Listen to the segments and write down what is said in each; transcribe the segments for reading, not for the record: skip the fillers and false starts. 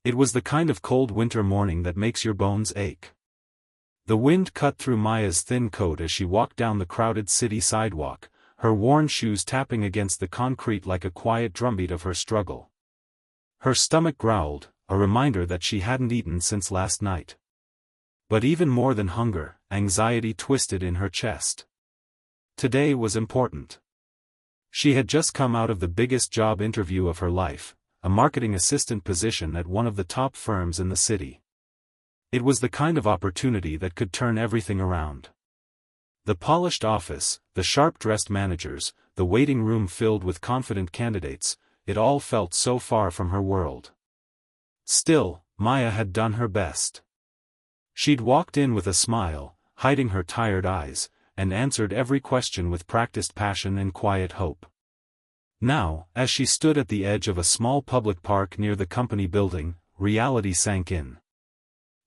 It was the kind of cold winter morning that makes your bones ache. The wind cut through Maya's thin coat as she walked down the crowded city sidewalk, her worn shoes tapping against the concrete like a quiet drumbeat of her struggle. Her stomach growled, a reminder that she hadn't eaten since last night. But even more than hunger, anxiety twisted in her chest. Today was important. She had just come out of the biggest job interview of her life, a marketing assistant position at one of the top firms in the city. It was the kind of opportunity that could turn everything around. The polished office, the sharp-dressed managers, the waiting room filled with confident candidates, it all felt so far from her world. Still, Maya had done her best. She'd walked in with a smile, hiding her tired eyes, and answered every question with practiced passion and quiet hope. Now, as she stood at the edge of a small public park near the company building, reality sank in.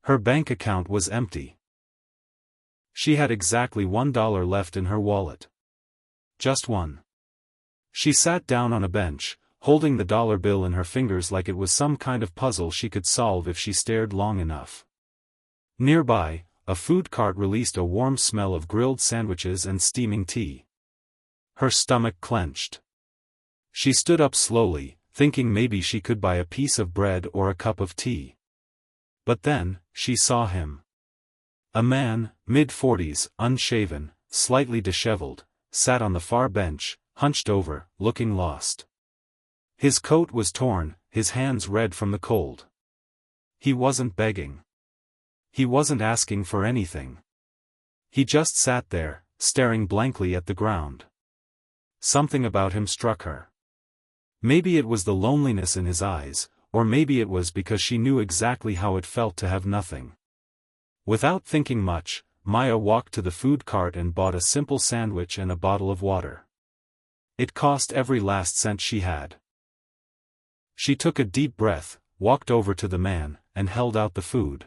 Her bank account was empty. She had exactly $1 left in her wallet. Just one. She sat down on a bench, holding the dollar bill in her fingers like it was some kind of puzzle she could solve if she stared long enough. Nearby, a food cart released a warm smell of grilled sandwiches and steaming tea. Her stomach clenched. She stood up slowly, thinking maybe she could buy a piece of bread or a cup of tea. But then, she saw him. A man, mid-40s, unshaven, slightly disheveled, sat on the far bench, hunched over, looking lost. His coat was torn, his hands red from the cold. He wasn't begging. He wasn't asking for anything. He just sat there, staring blankly at the ground. Something about him struck her. Maybe it was the loneliness in his eyes, or maybe it was because she knew exactly how it felt to have nothing. Without thinking much, Maya walked to the food cart and bought a simple sandwich and a bottle of water. It cost every last cent she had. She took a deep breath, walked over to the man, and held out the food.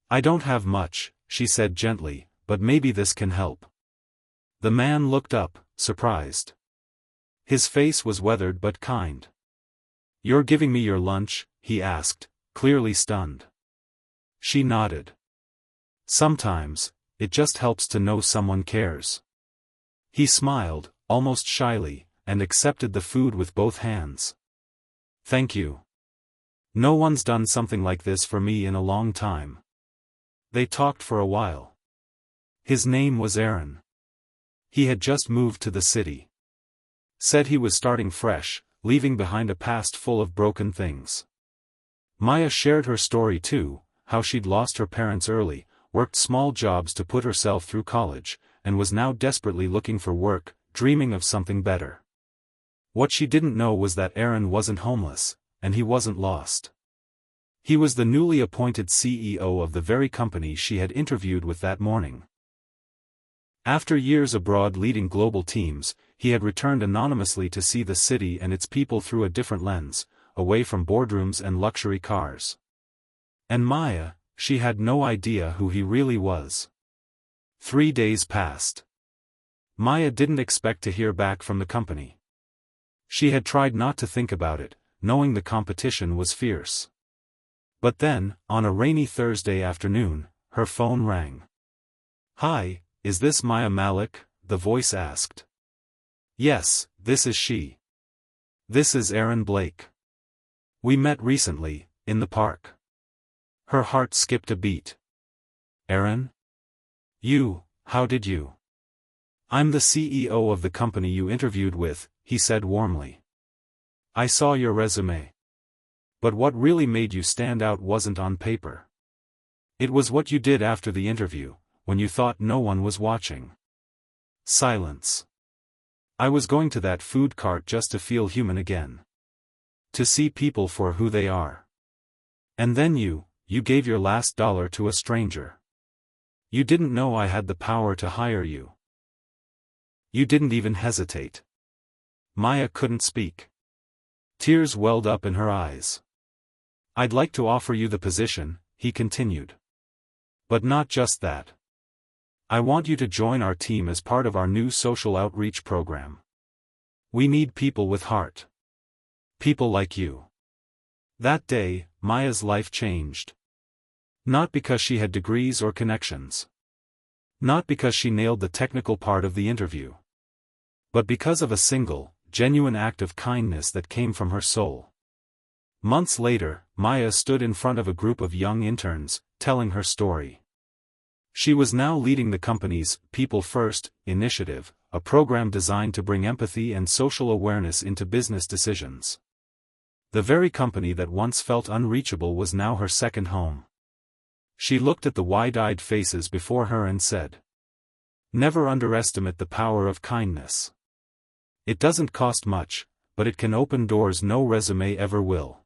"I don't have much," she said gently, "but maybe this can help." The man looked up, surprised. His face was weathered but kind. "You're giving me your lunch?" he asked, clearly stunned. She nodded. "Sometimes, it just helps to know someone cares." He smiled, almost shyly, and accepted the food with both hands. "Thank you. No one's done something like this for me in a long time." They talked for a while. His name was Aaron. He had just moved to the city. Said he was starting fresh, leaving behind a past full of broken things. Maya shared her story too, how she'd lost her parents early, worked small jobs to put herself through college, and was now desperately looking for work, dreaming of something better. What she didn't know was that Aaron wasn't homeless, and he wasn't lost. He was the newly appointed CEO of the very company she had interviewed with that morning. After years abroad leading global teams, he had returned anonymously to see the city and its people through a different lens, away from boardrooms and luxury cars. And Maya, she had no idea who he really was. 3 days passed. Maya didn't expect to hear back from the company. She had tried not to think about it, knowing the competition was fierce. But then, on a rainy Thursday afternoon, her phone rang. "Hi, is this Maya Malik?" the voice asked. "Yes, this is she. This is Aaron Blake. We met recently, in the park." Her heart skipped a beat. "Aaron? How did you?" "I'm the CEO of the company you interviewed with," he said warmly. "I saw your resume. But what really made you stand out wasn't on paper. It was what you did after the interview, when you thought no one was watching." Silence. "I was going to that food cart just to feel human again. To see people for who they are. And then you gave your last dollar to a stranger. You didn't know I had the power to hire you. You didn't even hesitate." Maya couldn't speak. Tears welled up in her eyes. "I'd like to offer you the position," he continued. "But not just that. I want you to join our team as part of our new social outreach program. We need people with heart. People like you. That day, Maya's life changed. Not because she had degrees or connections. Not because she nailed the technical part of the interview. But because of a single, genuine act of kindness that came from her soul. Months later, Maya stood in front of a group of young interns, telling her story. She was now leading the company's People First initiative, a program designed to bring empathy and social awareness into business decisions. The very company that once felt unreachable was now her second home. She looked at the wide-eyed faces before her and said, "Never underestimate the power of kindness. It doesn't cost much, but it can open doors no resume ever will."